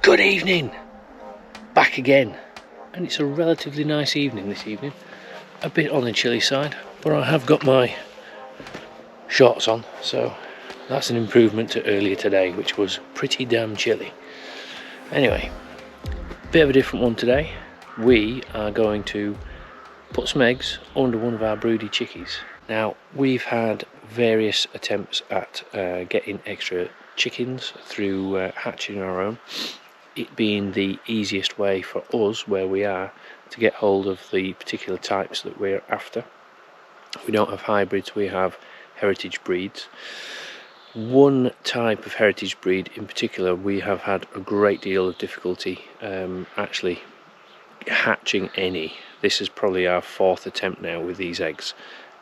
Good evening! Back again, and it's a relatively nice evening this evening. A bit on the chilly side, but I have got my shorts on, so that's an improvement to earlier today, which was pretty damn chilly. Anyway, bit of a different one today. We are going to put some eggs under one of our broody chickies. Now, we've had various attempts at getting extra chickens through hatching our own, it being the easiest way for us where we are to get hold of the particular types that we're after. We don't have hybrids, we have heritage breeds. One type of heritage breed in particular we have had a great deal of difficulty actually hatching any. This is probably our fourth attempt now with these eggs,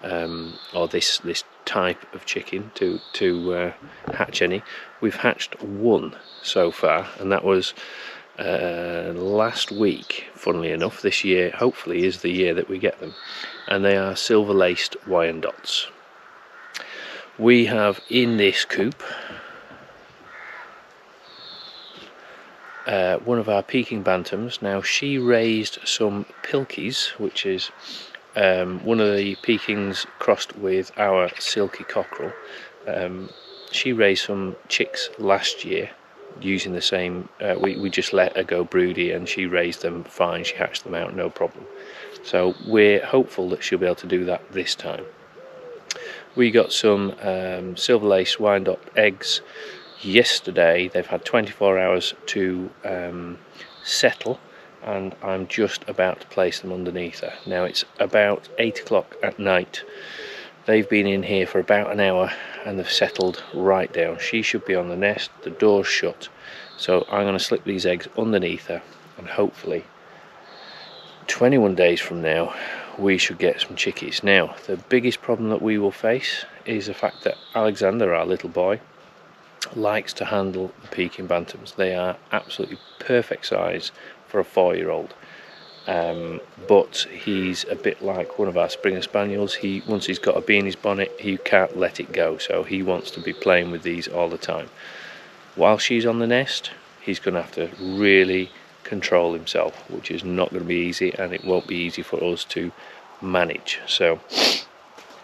or this type of chicken to hatch any. We've hatched one so far, and that was last week. Funnily enough, this year hopefully is the year that we get them, and they are silver laced Wyandotts. We have in this coop one of our pekin bantams. Now, she raised some pilkies, which is one of the Pekins crossed with our silky cockerel. She raised some chicks last year using the same, we just let her go broody and she raised them fine, she hatched them out no problem. So we're hopeful that she'll be able to do that this time. We got some silver lace Wyandott eggs yesterday. They've had 24 hours to settle, and I'm just about to place them underneath her. Now it's about 8 o'clock at night. They've been in here for about an hour and they've settled right down. She should be on the nest, the door's shut, so I'm going to slip these eggs underneath her, and hopefully 21 days from now we should get some chickies. Now, the biggest problem that we will face is the fact that Alexander, our little boy, likes to handle the Pekin bantams. They are absolutely perfect size for a 4-year-old, but he's a bit like one of our Springer Spaniels. Once he's got a bee in his bonnet, he can't let it go, so he wants to be playing with these all the time. While she's on the nest, he's going to have to really control himself, which is not going to be easy, and it won't be easy for us to manage. So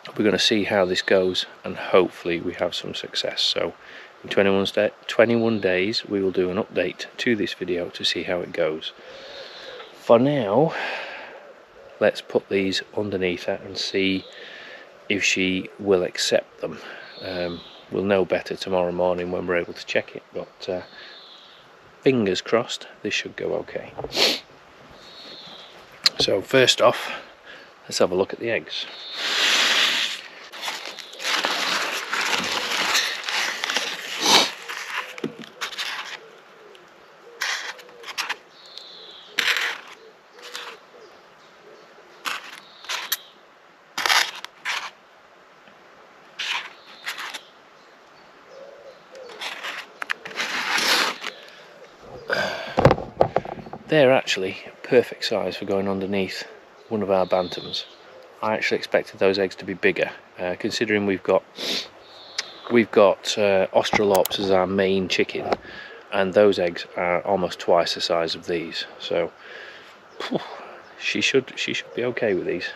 we're going to see how this goes, and hopefully we have some success. So in 21 days we will do an update to this video to see how it goes. For now, let's put these underneath her and see if she will accept them. We'll know better tomorrow morning when we're able to check it, but fingers crossed this should go okay. So first off, let's have a look at the eggs. They're actually perfect size for going underneath one of our bantams. I actually expected those eggs to be bigger, considering we've got Australorps as our main chicken, and those eggs are almost twice the size of these. So she should be okay with these.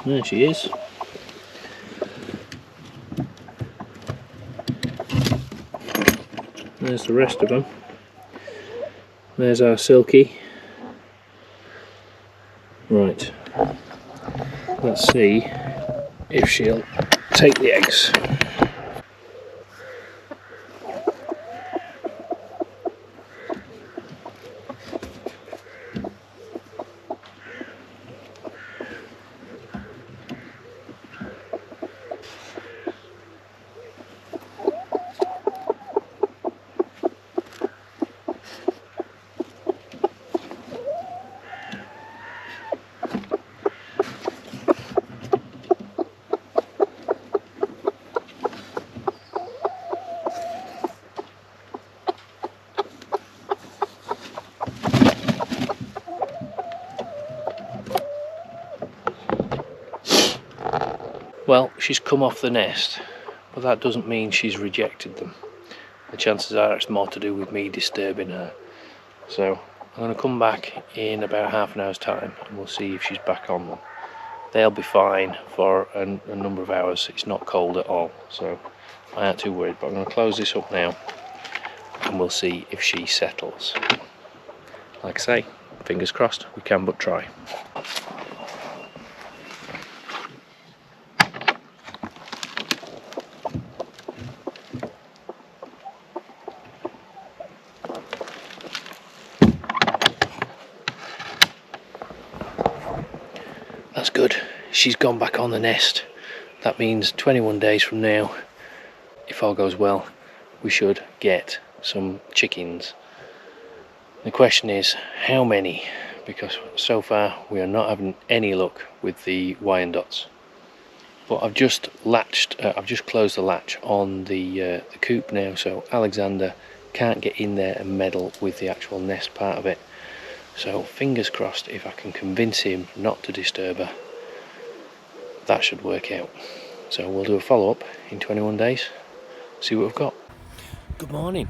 There she is. There's the rest of them. There's our silky. Right, let's see if she'll take the eggs. Well, she's come off the nest, but that doesn't mean she's rejected them. The chances are it's more to do with me disturbing her. So I'm going to come back in about half an hour's time and we'll see if she's back on them. They'll be fine for a number of hours. It's not cold at all, so I ain't too worried. But I'm going to close this up now and we'll see if she settles. Like I say, fingers crossed, we can but try. That's good. She's gone back on the nest. That means 21 days from now, if all goes well, we should get some chickens. The question is, how many? Because so far we are not having any luck with the Wyandotts. But I've just closed the latch on the coop now, so Alexander can't get in there and meddle with the actual nest part of it. So fingers crossed, if I can convince him not to disturb her, that should work out. So we'll do a follow-up in 21 days, see what we've got. Good morning.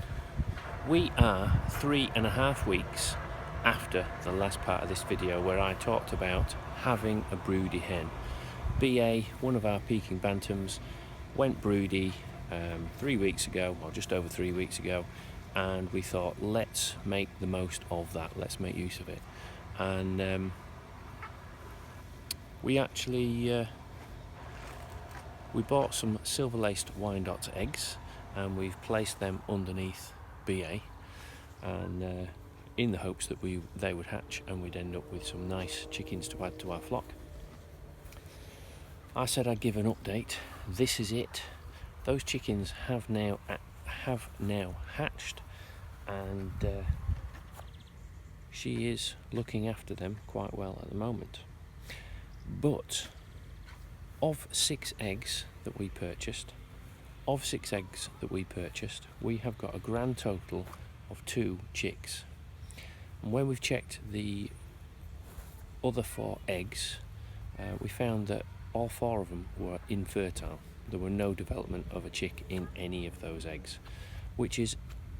We are 3.5 weeks after the last part of this video where I talked about having a broody hen. BA, one of our Peking bantams, went broody 3 weeks ago, or just over 3 weeks ago, and we thought, let's make the most of that, let's make use of it. And we actually we bought some silver-laced Wyandotts eggs and we've placed them underneath BA, and in the hopes that they would hatch and we'd end up with some nice chickens to add to our flock. I said I'd give an update. This is it. Those chickens have now hatched, and she is looking after them quite well at the moment. But of 6 eggs that we purchased, we have got a grand total of 2 chicks. And when we've checked the other 4 eggs, we found that all 4 of them were infertile. There were no development of a chick in any of those eggs, which is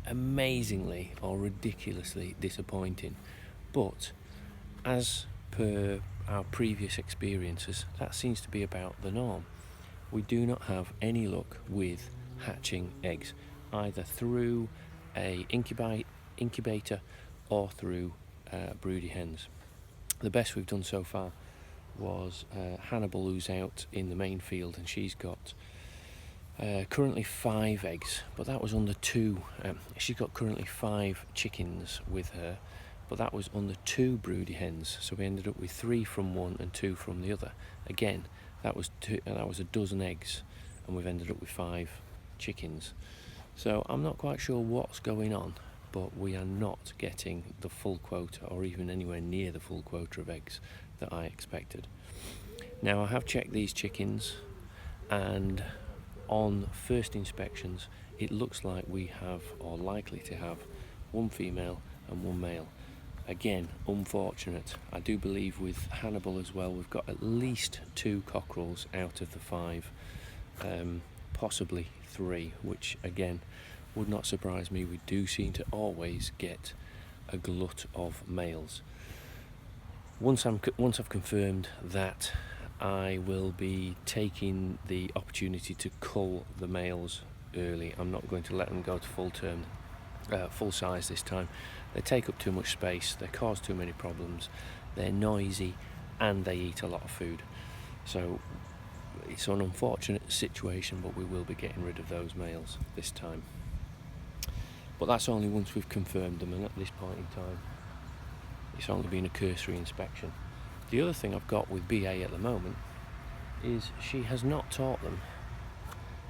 amazingly or ridiculously disappointing. But as per our previous experiences, that seems to be about the norm. We do not have any luck with hatching eggs, either through a incubator or through broody hens. The best we've done so far was Hannibal, who's out in the main field, and she's got currently 5 eggs, but that was under 2. She's got currently 5 chickens with her, but that was under 2 broody hens, so we ended up with 3 from one and 2 from the other. Again, that was a dozen eggs, and we've ended up with 5 chickens. So I'm not quite sure what's going on, but we are not getting the full quota, or even anywhere near the full quota of eggs that I expected. Now, I have checked these chickens, and on first inspections it looks like we have, or likely to have, 1 female and 1 male. Again, unfortunate. I do believe with Hannibal as well, we've got at least 2 cockerels out of the 5, possibly 3, which again would not surprise me. We do seem to always get a glut of males. Once I've confirmed that, I will be taking the opportunity to cull the males early. I'm not going to let them go to full size this time. They take up too much space, they cause too many problems, they're noisy, and they eat a lot of food. So it's an unfortunate situation, but we will be getting rid of those males this time. But that's only once we've confirmed them, and at this point in time it's only been a cursory inspection. The other thing I've got with BA at the moment is she has not taught them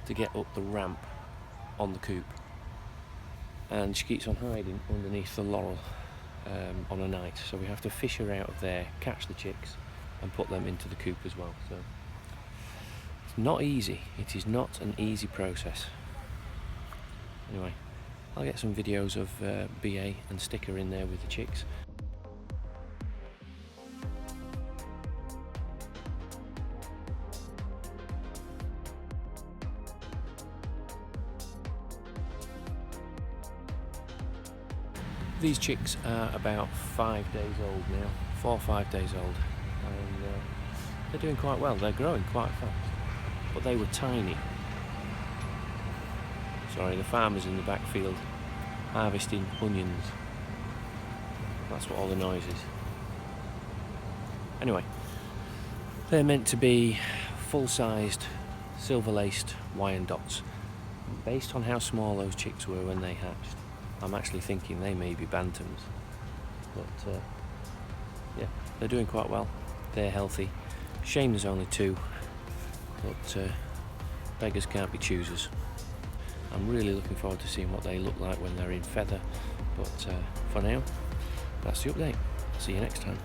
to get up the ramp on the coop, and she keeps on hiding underneath the laurel on a night, so we have to fish her out of there, catch the chicks and put them into the coop as well. So it's not easy. It is not an easy process. Anyway, I'll get some videos of BA and stick her in there with the chicks. These chicks are about 5 days old now, 4 or 5 days old, and they're doing quite well. They're growing quite fast, but they were tiny. Sorry, the farmer's in the back field harvesting onions. That's what all the noise is. Anyway, they're meant to be full-sized, silver-laced Wyandotts. Based on how small those chicks were when they hatched, I'm actually thinking they may be bantams. But yeah, they're doing quite well. They're healthy. Shame there's only 2, but beggars can't be choosers. I'm really looking forward to seeing what they look like when they're in feather. But for now, that's the update. See you next time.